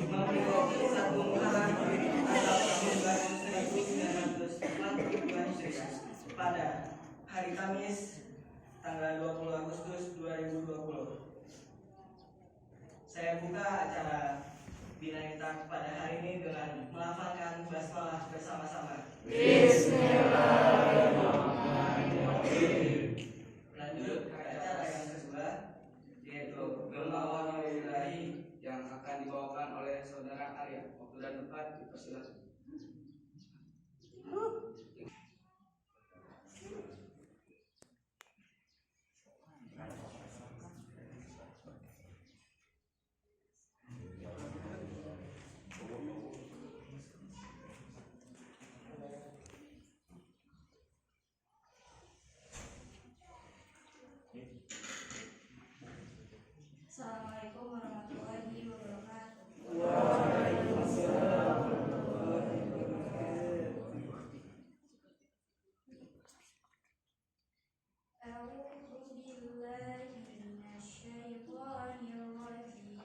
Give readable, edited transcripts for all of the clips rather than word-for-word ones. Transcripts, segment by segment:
memperingati satu Muharram atau tahun baru 1942 pada hari Kamis tanggal 20 Agustus 2020. Saya buka acara Bina Intak pada hari ini dengan melafalkan basmalah bersama-sama. Bismillahirrahmanirrahim. Lanjut ke acara yang kedua, yaitu Gema Walillahi yang akan dibawakan oleh saudara Arya. Waktu dan tempat dipersilakan. Assalamualaikum warahmatullahi wabarakatuh. Waalaikumsalam warahmatullahi wabarakatuh. A'udzu billahi minasyaitonir rajim.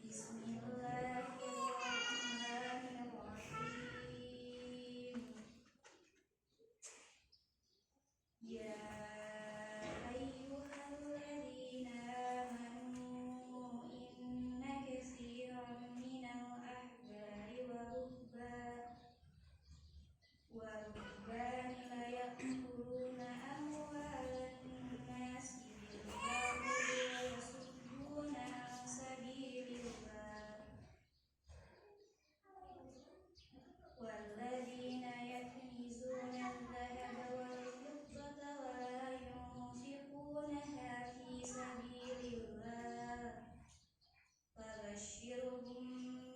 Bismillahirrahmanirrahim. Ya ayyuhalladzina amanu inna katsiran minal ahbari والرهبان ليأكلون أموال الناس بالباطل ويصدون عن سبيل الله والذين يكنزون الذهب والفضة ولا ينفقونها في سبيل الله فبشرهم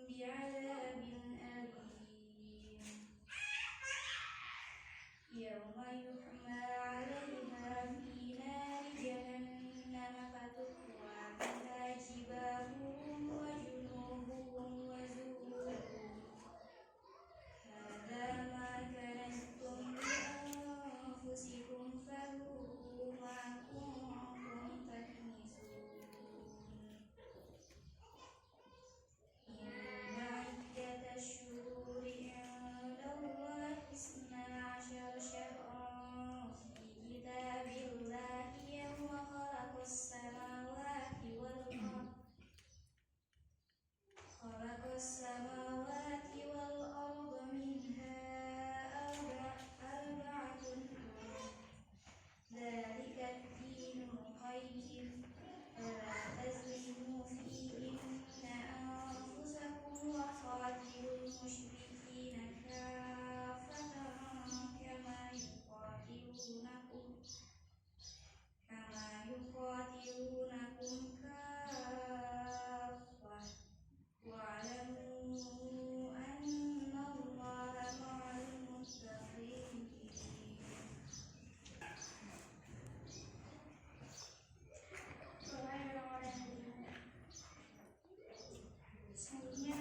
بعذاب أليم يوم يحمى عليها في نار جهنم فتكوى بها جباههم وجنوبهم وظهورهم هذا ما كنزتم لأنفسكم فذوقوا ما كنتم تكنزون إن عدة الشهور عند الله 12 شهرا في كتاب الله يوم خلق السماوات والأرض منها أربعة حرم ذلك الدين القيم فلا تظلموا فيهن أنفسكم وقاتلوا المشركين كافة كما يقاتلونكم كافة واعلموا أن الله مع المتقين. Wahai orang-orang yang beriman, sesungguhnya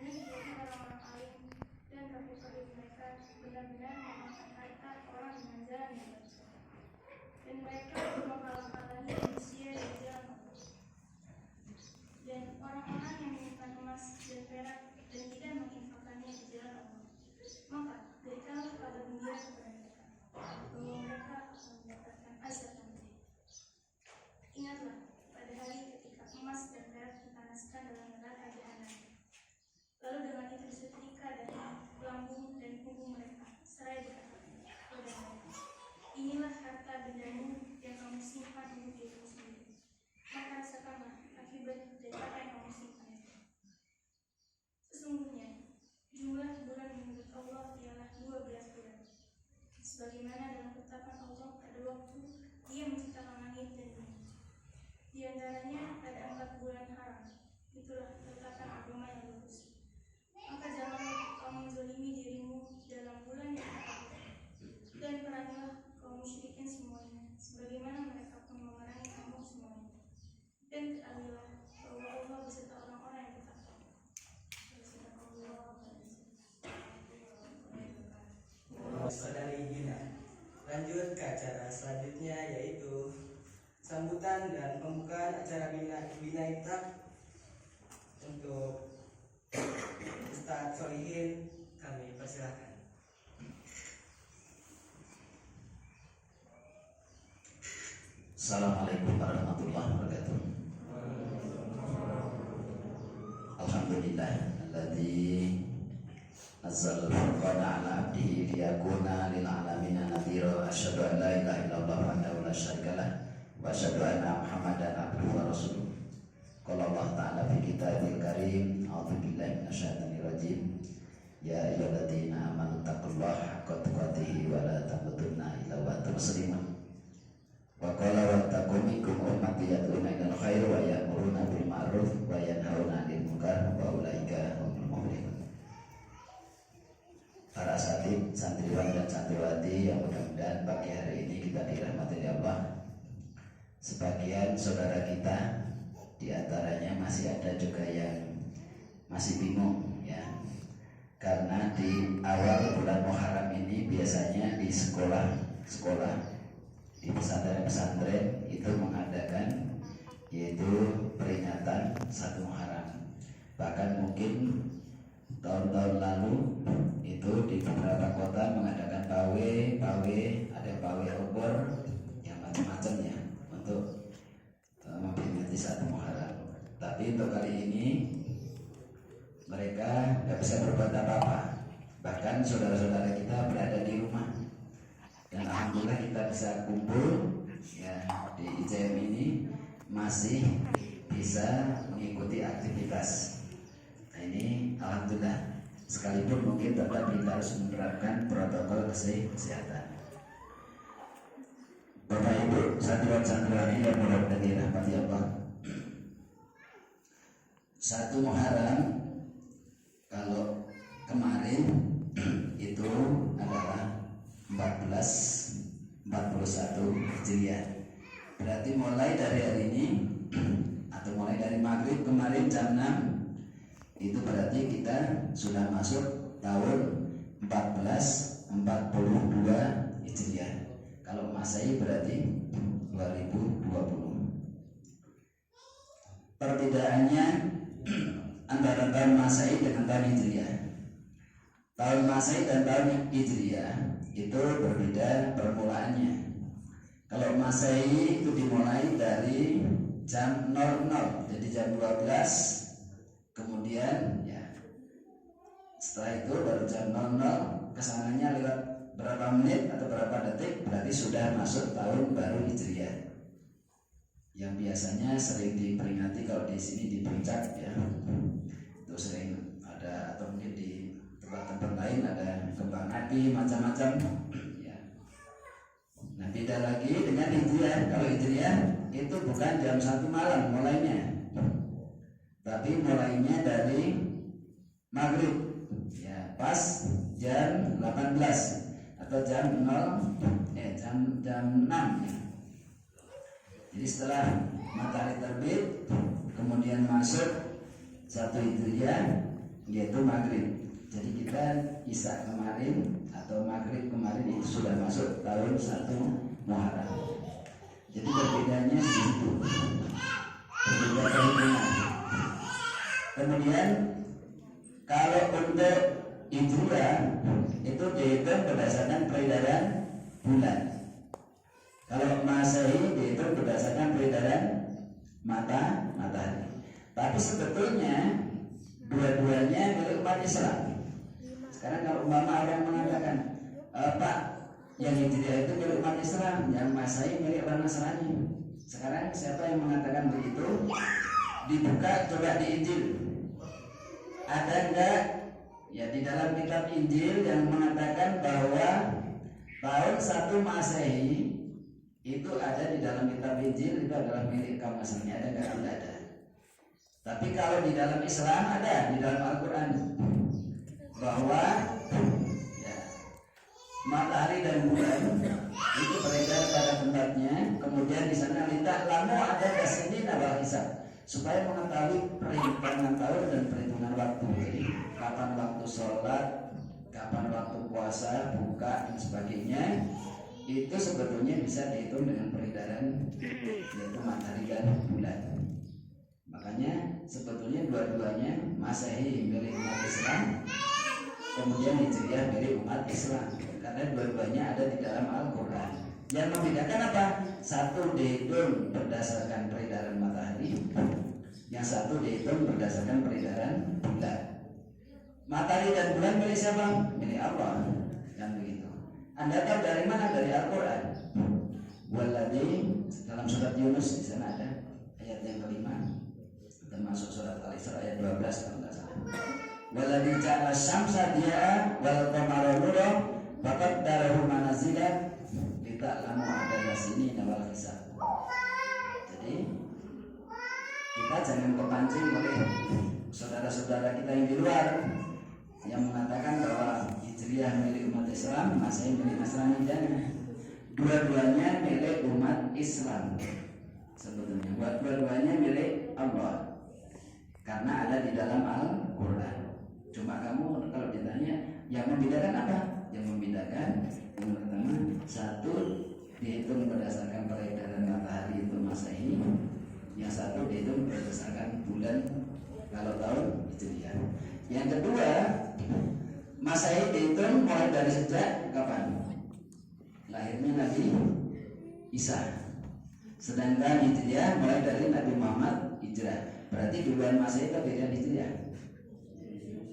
ini sebagian orang-orang alim dan kabur-kabur mereka benar-benar memakan harta orang dengan jalan yang baik, dan mereka menghalang-halangi manusia dari jalan Allah. Dan orang-orang yang menyimpan emas dan perak dan tidak menginfakkannya di jalan Allah, maka berikanlah kabar gembira kepada mereka bahwa mereka akan mendapatkan azab nanti. Ingatlah pada hari ketika emas dan perak dipanaskan dalam neraka jahanam. Lalu dengan itu disetrika dari lambung dan punggung mereka, seraya dikatakan kepada mereka, inilah harta bendamu yang yaitu sambutan dan pembukaan acara Bina Iftah. Untuk Ustadz Solihin kami persilahkan. Assalamualaikum warahmatullahi wabarakatuh. Alhamdulillah alladzi nazzala al-furqana 'ala 'abdihi liyakuna lil 'alamina nadhira. Asyhadu an la ilaha illallah wahdahu la syarika lah wa asyhadu anna Muhammadan abduhu wa rasuluh. Qala Allah ta'ala fi kitabil karim, a'udzu billahi minasyaitonir rajim. Ya ayyuhalladzina amanu taqullaha haqqa tuqatih wa la tamutunna illa wa antum muslimun. Wa qala wattaqu minkum ummati yad'una ilal khair wa ya'muruna bil ma'ruf wa yanhauna 'anil munkar wa ulaika humul muflihun. Para asatidz, santriwan dan santriwati yang mudah-mudahan pagi hari ini kita dirahmati Allah. Sebagian saudara kita di antaranya masih ada juga yang masih bingung ya. Karena di awal bulan Muharram ini biasanya di sekolah di pesantren-pesantren itu mengadakan yaitu peringatan 1 Muharram. Bahkan mungkin tahun-tahun lalu itu di beberapa kota mengadakan pawe, ada pawe obor yang macam-macam ya untuk memperingati 1 Muharram. Tapi untuk kali ini mereka tidak bisa berbuat apa-apa. Bahkan saudara-saudara kita berada di rumah. Dan alhamdulillah kita bisa kumpul ya di ICM ini masih bisa mengikuti aktivitas. Nah ini alhamdulillah, sekalipun mungkin tetap kita harus menerapkan protokol kesehatan. Bapak Ibu santriwan-santriwati yang mudah-mudahan dirahmati Allah. 1 Muharram kalau kemarin itu adalah 1441 Hijriah. Berarti mulai dari hari ini atau mulai dari maghrib kemarin jam 6 itu berarti kita sudah masuk tahun 1442 Hijriah. Kalau Masehi berarti 2020. Perbedaannya antara tahun Masehi dengan tahun Hijriah. Tahun Masehi dan tahun Hijriah itu berbeda permulaannya. Kalau Masehi itu dimulai dari jam 00, jadi jam 12. Kemudian ya setelah itu baru jam 00 kesananya lewat berapa menit atau berapa detik berarti sudah masuk tahun baru Hijriah. Yang biasanya sering diperingati kalau di sini di Puncak ya. Itu sering ada, atau mungkin di tempat-tempat lain ada kembang api macam-macam ya. Nah beda lagi dengan Hijriah. Kalau Hijriah itu bukan jam 1 malam mulainya, tapi mulainya dari maghrib ya, pas jam 18 atau jam 6 ya. Jadi setelah matahari terbit kemudian masuk 1 Hijriah yaitu maghrib. Jadi kita Isya kemarin atau maghrib kemarin itu sudah masuk tahun 1 Muharram. Jadi berbedanya di situ, berbeda perhitungan. Kemudian kalau untuk Hijriah itu dihitung berdasarkan peredaran bulan. Kalau Masehi dihitung berdasarkan peredaran matahari. Tapi sebetulnya dua-duanya milik umat Islam. Sekarang kalau umpama ada yang mengatakan, Pak, yang Hijriah itu milik umat Islam, yang Masehi milik orang Nasrani. Sekarang siapa yang mengatakan begitu? Dibuka coba di Injil. Ada enggak ya di dalam kitab Injil yang mengatakan bahwa tahun 1 Masehi itu ada di dalam kitab Injil itu adalah milik kaum Nasrani? Ada enggak? Tidak ada. Tapi kalau di dalam Islam ada, di dalam Al-Quran bahwa ya, matahari dan bulan itu beredar pada tempatnya. Kemudian di sana minta lamu ada kesini nabal hisab, supaya mengetahui perhitungan tahun dan perhitungan waktu. Jadi kapan waktu sholat, kapan waktu puasa, buka dan sebagainya. itu sebetulnya bisa dihitung dengan peredaran yaitu matahari dan bulan. Makanya sebetulnya dua-duanya Masehi milik umat Islam, kemudian Hijriah milik umat Islam, karena dua-duanya ada di dalam Al-Quran. Yang membedakan apa? Satu dihitung berdasarkan peredaran matahari, yang satu dihitung berdasarkan peredaran bulan. Matahari dan bulan milik siapa? Milik Allah. Kan begitu. Anda tahu dari mana? Dari Al-Quran. Waladhi, dalam surat Yunus di sana ada ayat yang kelima, termasuk surat Al-Isra ayat 12 kalau tidak salah. Waladhi ja'ala syamsa diya'a wal qamara nura faqaddarahu manazila lita'lamu adada sinina wal hisab. Jadi kita jangan kepancing oleh saudara-saudara kita yang di luar yang mengatakan bahwa Hijriah milik umat Islam, Masehi milik Nasrani. Jangan. Dua-duanya milik umat Islam sebetulnya. Dua-duanya milik Allah karena ada di dalam Al-Quran. Cuma kamu kalau ditanya yang membedakan apa? Yang membedakan yang pertama, satu dihitung berdasarkan peredaran matahari itu Masehi, yang satu dihitung berdasarkan bulan kalau tahun Hijriah. Yang kedua, Masehi dihitung mulai dari sejak kapan? Lahirnya Nabi Isa. Sedangkan Hijriah mulai dari Nabi Muhammad hijrah. Berarti duluan Masehi atau beda Hijriah?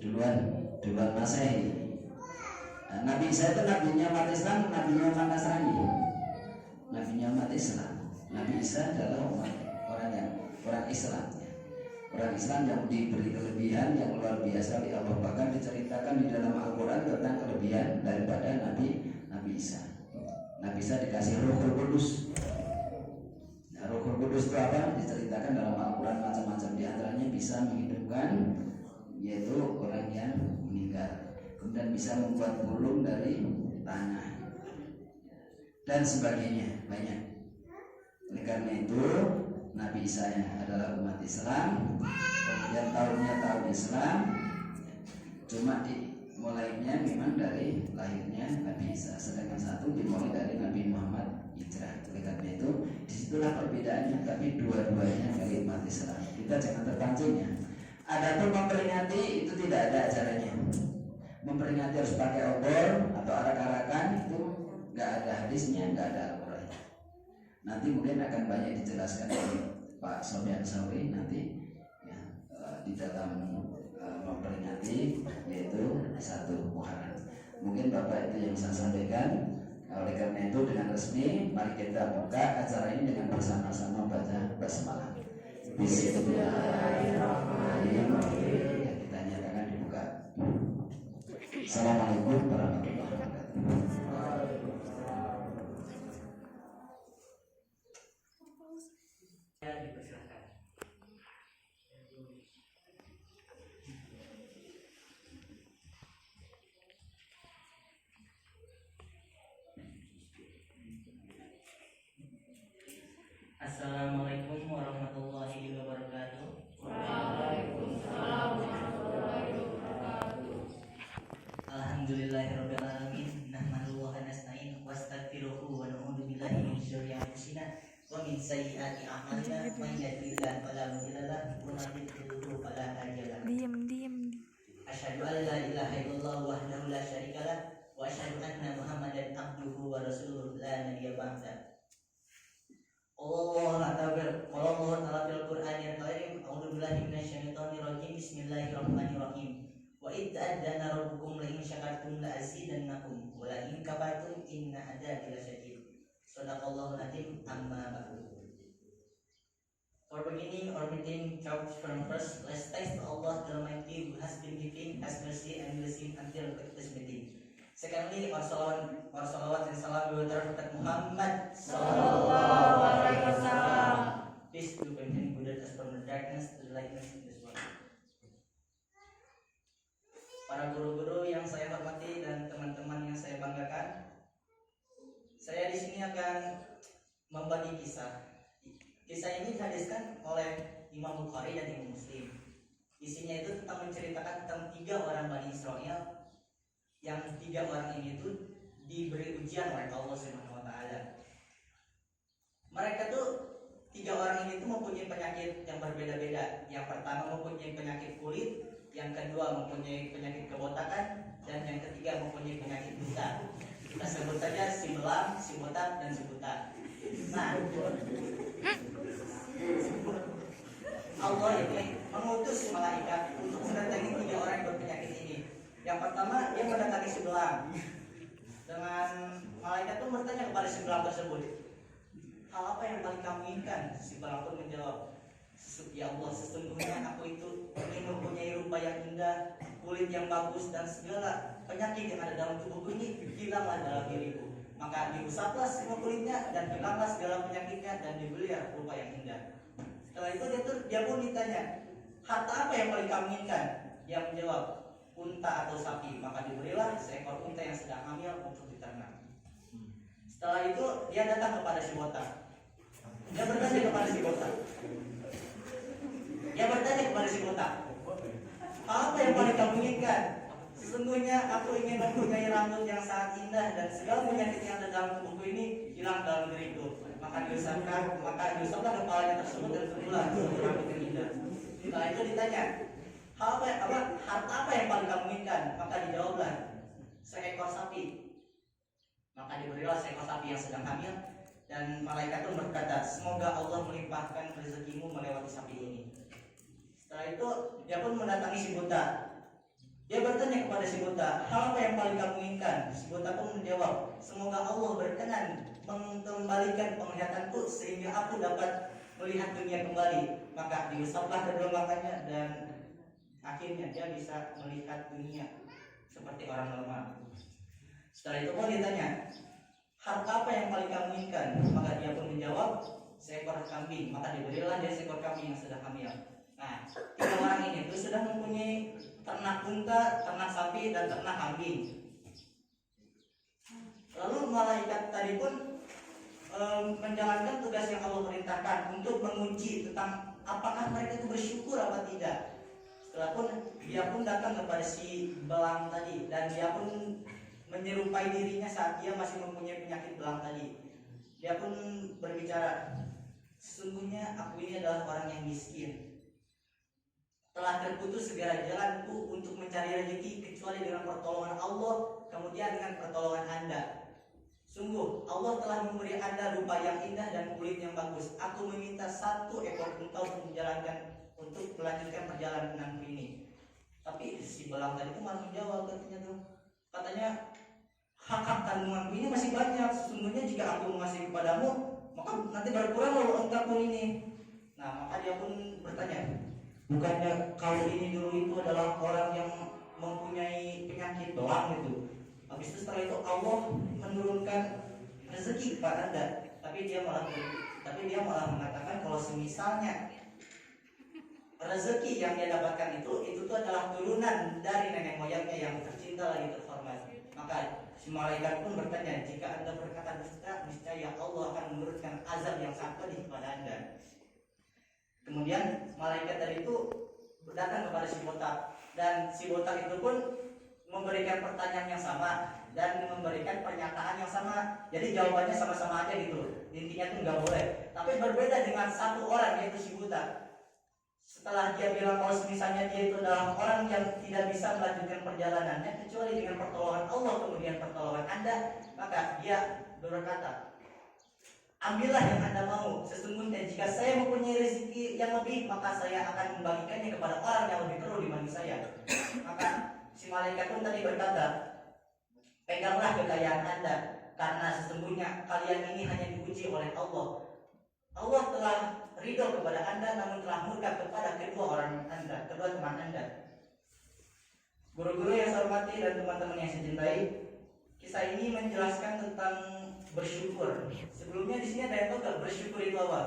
Duluan Masehi. Nah, Nabi Isa itu nabinya umat Islam, nabinya umat Nasrani. Nabinya umat Islam. Nabi Isa adalah orang Islam. Orang Islam yang diberi kelebihan yang luar biasa di Allah. Bahkan diceritakan di dalam Al-Quran tentang kelebihan daripada Nabi Isa. Nabi Isa dikasih Ruhul Kudus. Nah, Ruhul Kudus itu apa? Diceritakan dalam Al-Quran macam-macam. Di antaranya bisa menghidupkan yaitu orang yang meninggal, kemudian bisa membuat burung dari tanah dan sebagainya, banyak. Oleh karena itu Nabi Isa adalah umat Islam, kemudian tahunnya tahun Islam, cuma dimulainya memang dari lahirnya Nabi Isa, sedangkan satu dimulai dari Nabi Muhammad hijrah. Oleh karena itu disitulah perbedaannya, tapi dua-duanya milik umat Islam. Kita jangan terpancingnya. Adapun memperingati itu tidak ada acaranya. Memperingati harus pakai obor atau arak-arakan itu nggak ada hadisnya, nggak ada Al-Quran. Nanti mungkin akan banyak dijelaskan oleh Pak Sofyan Sauri nanti ya, di dalam memperingati yaitu 1 Muharram. Mungkin Bapak itu yang saya sampaikan. Oleh karena itu dengan resmi mari kita buka acara ini dengan bersama-sama baca basmalah. Bismillahirrahmanirrahim. Ya, kita nyatakan dibuka. Assalamualaikum warahmatullahi wabarakatuh. Assalamualaikum warahmatullahi wabarakatuh. Waalaikumsalam warahmatullahi wabarakatuh. Alhamdulillahirabbil alamin. Nahmaduhu wa nasta'in wa nastaghfiruhu wa na'udzu billahi min syururi anfusina wa min sayyiati a'malina. Man yahdihillahu fala mudilla lahu wa man yudlil fala hadiya lahu. Diam. Asyhadu an la ilaha illallah wahdahu la syarika lah wa asyhadu anna Muhammadan abduhu wa rasuluhu la nabiyya ba'da. Allah Ta'ala fil Qur'anil Karim. A'udzubillahi minasyaitonir rajim. Bismillahirrahmanirrahim. Wa idh ta'addana rabbukum la in syakartum la azidannakum wa la in kafartum inna adzabi lasyadid. Shadaqallahul azim. Amma ba'du. For beginning or meeting chapter from first, let's thanks to Allah the Almighty who has been giving us mercy and blessing until this meeting. Secondly, our salawat and salam to Prophet Muhammad sallallahu alaihi wasallam. Peace to him who led us from the darkness to the lightness of this world. Para guru-guru yang saya hormati dan teman-teman yang saya banggakan, saya di sini akan membagi kisah. Kisah ini dihadiskan oleh Imam Bukhari dan Imam Muslim. Isinya itu tentang menceritakan tentang 3 orang Bani Israel, yang 3 orang ini itu diberi ujian oleh Allah SWT. taala. Mereka tuh 3 orang ini tuh mempunyai penyakit yang berbeda-beda. Yang pertama mempunyai penyakit kulit, yang kedua mempunyai penyakit kebotakan, dan yang ketiga mempunyai penyakit buta. Kita sebut saja si belang, si botak, dan si buta. Nah, Allah ini mengutus malaikat untuk mendatangi 3 orang yang berpenyakit ini. Yang pertama dia mendatangi si belang. Dengan malaikat itu bertanya kepada si belang tersebut, hal apa yang paling kamu inginkan? Si belang pun menjawab, ya Allah, sesungguhnya aku itu ingin mempunyai rupa yang indah, kulit yang bagus, dan segala penyakit yang ada dalam tubuhku ini hilanglah dalam diriku. Maka diusaplah semua kulitnya dan hilanglah segala penyakitnya dan dibelilah rupa yang indah. Setelah itu dia pun ditanya, harta apa yang paling kamu inginkan? Dia menjawab, unta atau sapi. Maka diberilah seekor unta yang sedang hamil untuk diternak. Setelah itu dia datang kepada si botak. Dia bertanya kepada si botak, apa yang paling kamu inginkan? Sesungguhnya aku ingin mempunyai rambut yang sangat indah dan segala penyakit yang ada dalam tubuhku ini hilang dalam diriku. Maka diusaplah kepalanya tersebut dan tumbuhlah rambut yang indah. Setelah itu ditanya, harta apa yang paling kamu inginkan? Maka dijawablah, seekor sapi. Maka diberilah seekor sapi yang sedang hamil. Dan malaikat itu berkata, semoga Allah melimpahkan rezekimu melewati sapi ini. Setelah itu dia pun mendatangi si buta. Dia bertanya kepada si buta, hal apa yang paling kamu inginkan? Si buta pun menjawab, semoga Allah berkenan mengembalikan penglihatanku sehingga aku dapat melihat dunia kembali. Maka diusaplah kedua matanya dan akhirnya dia bisa melihat dunia seperti orang normal. Setelah itu pun ditanya, harta apa yang paling kamu inginkan? Maka dia pun menjawab, seekor kambing. Maka diberilah dia seekor kambing yang sedang hamil. Nah, 3 orang ini itu sudah mempunyai ternak unta, ternak sapi, dan ternak kambing. Lalu malaikat tadi pun menjalankan tugas yang Allah perintahkan untuk menguji tentang apakah mereka itu bersyukur apa tidak. Setelah pun dia pun datang kepada si belang tadi dan dia pun menyerupai dirinya saat dia masih mempunyai penyakit belang tadi. Dia pun berbicara, sesungguhnya aku ini adalah orang yang miskin. Telah terputus segala jalanku untuk mencari rezeki kecuali dengan pertolongan Allah, kemudian dengan pertolongan Anda. Sungguh Allah telah memberi Anda rupa yang indah dan kulit yang bagus. Aku meminta 1 ekor unta untuk melanjutkan perjalananku ini. Tapi si belang tadi itu malah menjawab, katanya hak tanggunganku ini masih banyak. Sesungguhnya jika aku mengasihi kepadamu, maka nanti berkurang loh untaku ini. Nah, maka dia pun bertanya, bukannya kau ini dulu itu adalah orang yang mempunyai penyakit belang gitu? Habis itu setelah itu Allah menurunkan rezeki kepada Anda, tapi dia malah mengatakan kalau semisalnya rezeki yang dia dapatkan itu tuh adalah turunan dari nenek moyangnya yang tercinta lagi terhormat. Maka si malaikat pun bertanya, jika Anda berkata dusta, niscaya Allah akan menurunkan azab yang sangat pedih kepada Anda. Kemudian malaikat tadi itu datang kepada si botak, dan si botak itu pun memberikan pertanyaan yang sama dan memberikan pernyataan yang sama. Jadi jawabannya sama-sama aja gitu. Intinya tuh nggak boleh. Tapi berbeda dengan 1 orang yaitu si buta. Setelah dia bilang kalau misalnya dia itu adalah orang yang tidak bisa melanjutkan perjalanannya kecuali dengan pertolongan Allah kemudian pertolongan Anda, maka dia berkata, ambillah yang Anda mau. Sesungguhnya jika saya mempunyai rezeki yang lebih, maka saya akan membagikannya kepada orang yang lebih perlu dibanding saya. Maka si malaikat pun tadi berkata, peganglah kekayaan Anda, karena sesungguhnya kalian ini hanya diuji oleh Allah. Allah telah ridho kepada Anda, namun telah murka kepada kedua teman Anda. Guru-guru yang saya hormati dan teman-teman yang saya cintai, kisah ini menjelaskan tentang bersyukur. Sebelumnya di sini ada yang tahu gak bersyukur itu apa?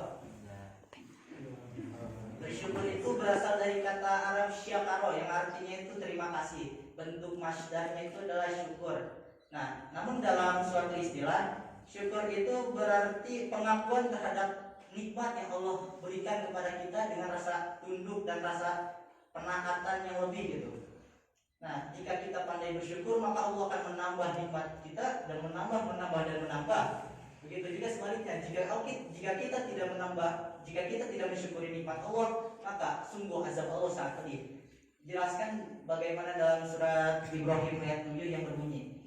Bersyukur itu berasal dari kata Arab syakaro yang artinya itu terima kasih. Bentuk masdarnya itu adalah syukur. Nah, namun dalam suatu istilah, syukur itu berarti pengakuan terhadap nikmat yang Allah berikan kepada kita dengan rasa tunduk dan rasa penaatan yang lebih gitu. Nah, jika kita pandai bersyukur, maka Allah akan menambah nikmat kita dan menambah. Begitu juga sebaliknya, jika kita tidak mensyukuri nikmat Allah, maka sungguh azab Allah sangat pedih. Jelaskan bagaimana dalam surat Ibrahim ayat 7 yang berbunyi,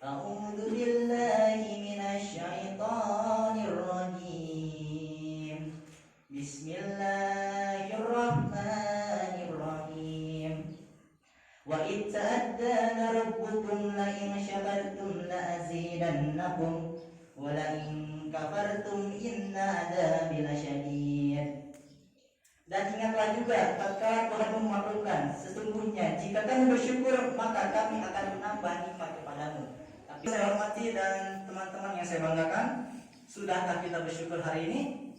A'udzu billahi minasyaitonir rajim. Bismillahirrahmanirrahim. Wa idh ta'addana rabbukum la in syakartum la azidannakum wa la in kafartum inna adzabi lasyadid. Dan ingatlah juga tatkala Tuhan memaklumkan, sesungguhnya jika kamu bersyukur maka kami akan menambah nikmat kepadamu. Tapi saya hormati dan teman-teman yang saya banggakan, sudahkah kita bersyukur hari ini?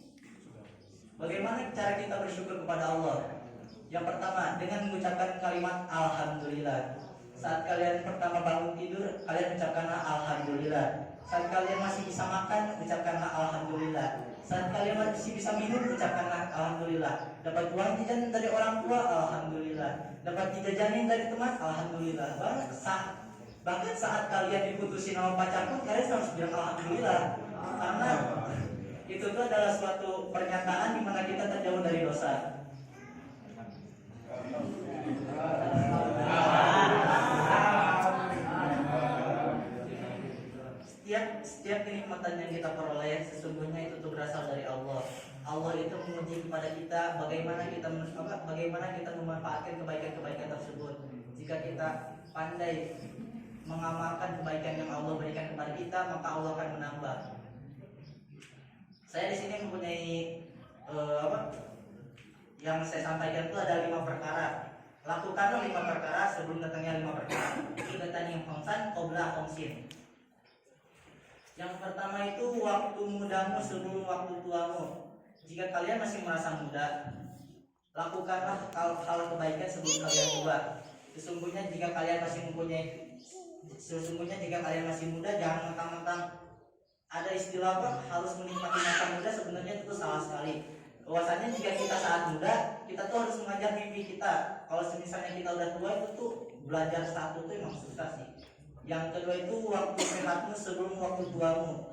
Bagaimana cara kita bersyukur kepada Allah? Yang pertama, dengan mengucapkan kalimat Alhamdulillah. Saat kalian pertama bangun tidur, kalian ucapkanlah Alhamdulillah. Saat kalian masih bisa makan, ucapkanlah Alhamdulillah. Saat kalian masih bisa minum, ucapkanlah Alhamdulillah. Dapat uang jajan dari orang tua, Alhamdulillah. Dapat dijajanin dari teman, Alhamdulillah. Bahkan saat kalian diputusin sama pacar pun, kalian harus bilang Alhamdulillah. Karena itu tuh adalah suatu pernyataan di mana kita terjauh dari dosa. Setiap kenikmatan yang kita peroleh sesungguhnya itu tuh berasal dari Allah. Allah itu menguji kepada kita bagaimana kita memanfaatkan kebaikan-kebaikan tersebut. Jika kita pandai mengamalkan kebaikan yang Allah berikan kepada kita, maka Allah akan menambah. Saya di sini mempunyai yang saya sampaikan itu ada 5 perkara. Lakukanlah 5 perkara sebelum datangnya 5 perkara. Ikatan yang khomsan qobla khomsin. Yang pertama itu waktu mudamu sebelum waktu tuamu. Jika kalian masih merasa muda, lakukanlah hal kebaikan sebelum kalian tua. Sesungguhnya jika kalian masih muda, jangan mentang-mentang ada istilah harus menikmati masa muda, sebenarnya itu salah sekali. Bahwasanya jika kita saat muda, kita tuh harus mengajar mimpi kita. Kalau misalnya kita udah tua, itu tuh belajar satu tuh emang susah sih. Yang kedua itu waktu sehatmu sebelum waktu tuamu.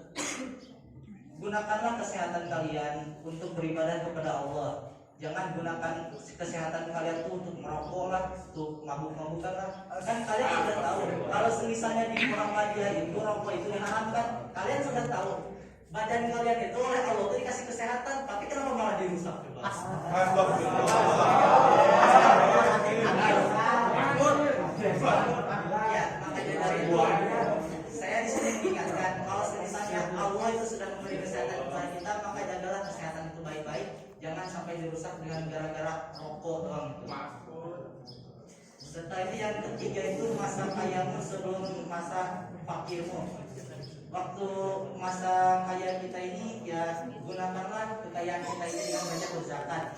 Gunakanlah kesehatan kalian untuk beribadah kepada Allah. Jangan gunakan kesehatan kalian tuh untuk merokok lah, untuk mabuk-mabukan lah. Kan kalian sudah tahu kalau misalnya di Muhammadiyah itu rokok itu diharamkan. Kalian sudah tahu badan kalian itu oleh Allah itu dikasih kesehatan, tapi kenapa malah dirusak? Saya di sini mengingatkan kalau misalnya Allah itu sudah memberi kesehatan kepada kita, maka jagalah kesehatan itu baik-baik, jangan sampai dirusak dengan gara-gara rokok doang. Setelah itu yang ketiga itu masa kayamu sebelum masa fakirmu. Waktu masa kaya kita ini ya gunakanlah kekayaan kita ini dengan banyak berzakat.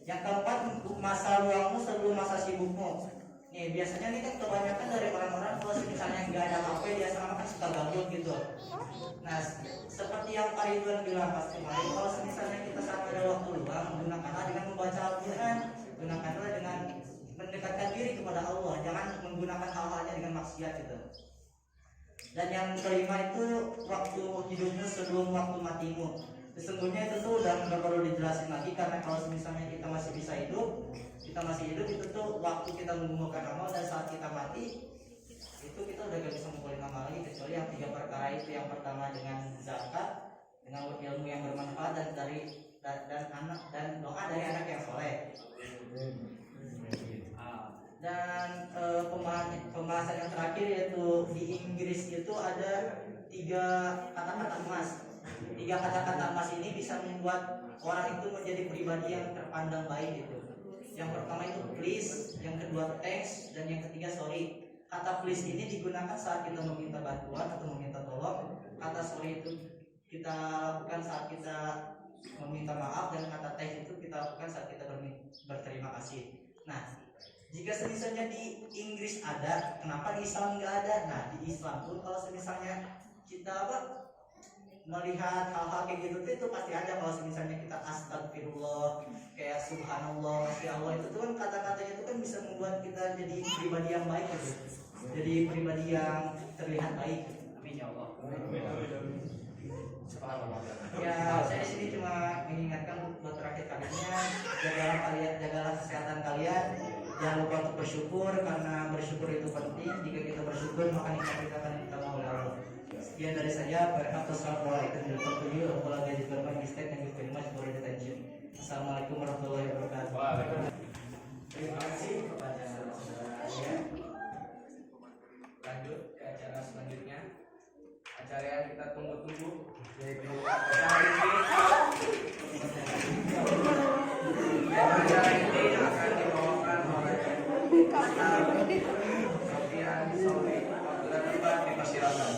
Yang keempat masa luangmu sebelum masa sibukmu. Nih biasanya nih kan kebanyakan dari orang-orang kalau misalnya nggak ada HP dia sama kan suka gabut gitu. Nah seperti yang Pak Ridwan bilang pas kemarin, kalau misalnya kita saat ada waktu luang, gunakanlah dengan membaca Al-Quran, gunakanlah dengan mendekatkan diri kepada Allah, jangan menggunakan hal-halnya dengan maksiat gitu. Dan yang kelima itu waktu hidupmu sebelum waktu matimu. Sesungguhnya itu tuh udah nggak perlu dijelasin lagi, karena kalau misalnya kita masih bisa hidup, itu tuh waktu kita mengumpulkan amal, dan saat kita mati itu kita udah gak bisa mengumpulin amal lagi kecuali yang 3 perkara itu. Yang pertama dengan zakat, dengan ilmu yang bermanfaat, dan anak dan doa dari anak yang soleh. Dan pembahasan yang terakhir yaitu di Inggris itu ada 3 kata-kata emas. 3 kata-kata emas ini bisa membuat orang itu menjadi pribadi yang terpandang baik gitu. Yang pertama itu please, yang kedua thanks, dan yang ketiga sorry. Kata please ini digunakan saat kita meminta bantuan atau meminta tolong. Kata sorry itu kita lakukan saat kita meminta maaf, dan kata thanks itu kita lakukan saat kita berterima kasih. Nah, jika misalnya di Inggris ada, kenapa di Islam nggak ada? Nah, di Islam pun kalau misalnya kita melihat hal-hal kayak gitu itu pasti ada. Kalau misalnya kita astagfirullah, kayak subhanallah, masya Allah, itu kan kata-katanya itu kan bisa membuat kita jadi pribadi yang baik gitu. Jadi pribadi yang terlihat baik. Amin ya Allah. Ya, saya di sini cuma mengingatkan buat terakhir kalinya, jagalah kesehatan kalian. Jangan lupa untuk bersyukur, karena bersyukur itu penting. Jika kita bersyukur, maka nikmat kita akan ditambah oleh Allah. Sekian dari saya. Assalamualaikum warahmatullahi wabarakatuh. Terima kasih kepada saudara Arya. Lanjut ke acara selanjutnya. Acara yang kita tunggu-tunggu, yaitu acara ini akan dibawakan oleh Sofian Sofi. Waktu dan tempat dipersilakan.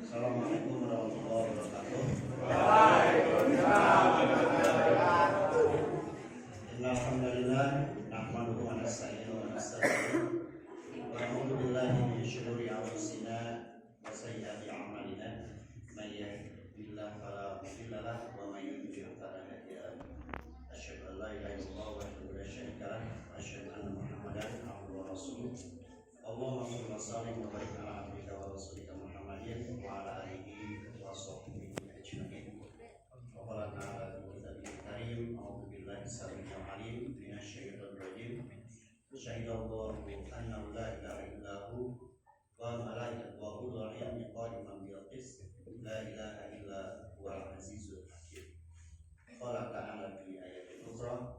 Assalamualaikum warahmatullahi wabarakatuh. Innal hamdalillah nahmaduhu wa nasta'inuhu wa nastaghfiruh wa na'udzu billahi min shururi anfusina wa sayyiati a'malina may yahdihillahu fala mudilla lahu wa may yudlil fala hadiya lahu. Asyhadu an la ilaha illallah wahdahu la syarika lahu wa asyhadu anna Muhammadan abduhu wa rasuluh. Allahumma shalli wa sallim wa barik ala abdika wa rasulika Muhammadin wa ala alihi wa sahbihi ajma'in. Wa qala ta'ala fi kitabihi karim, a'udzu billahi samil alim minasyaitonir rajim. Syahidallahu annahu la ilaha illa hu wa malaikatuhu wa ulul ilmi qa'iman bil qist. La ilaha illa huwal azizul hakim. Qala ta'ala fi ayatin ukhra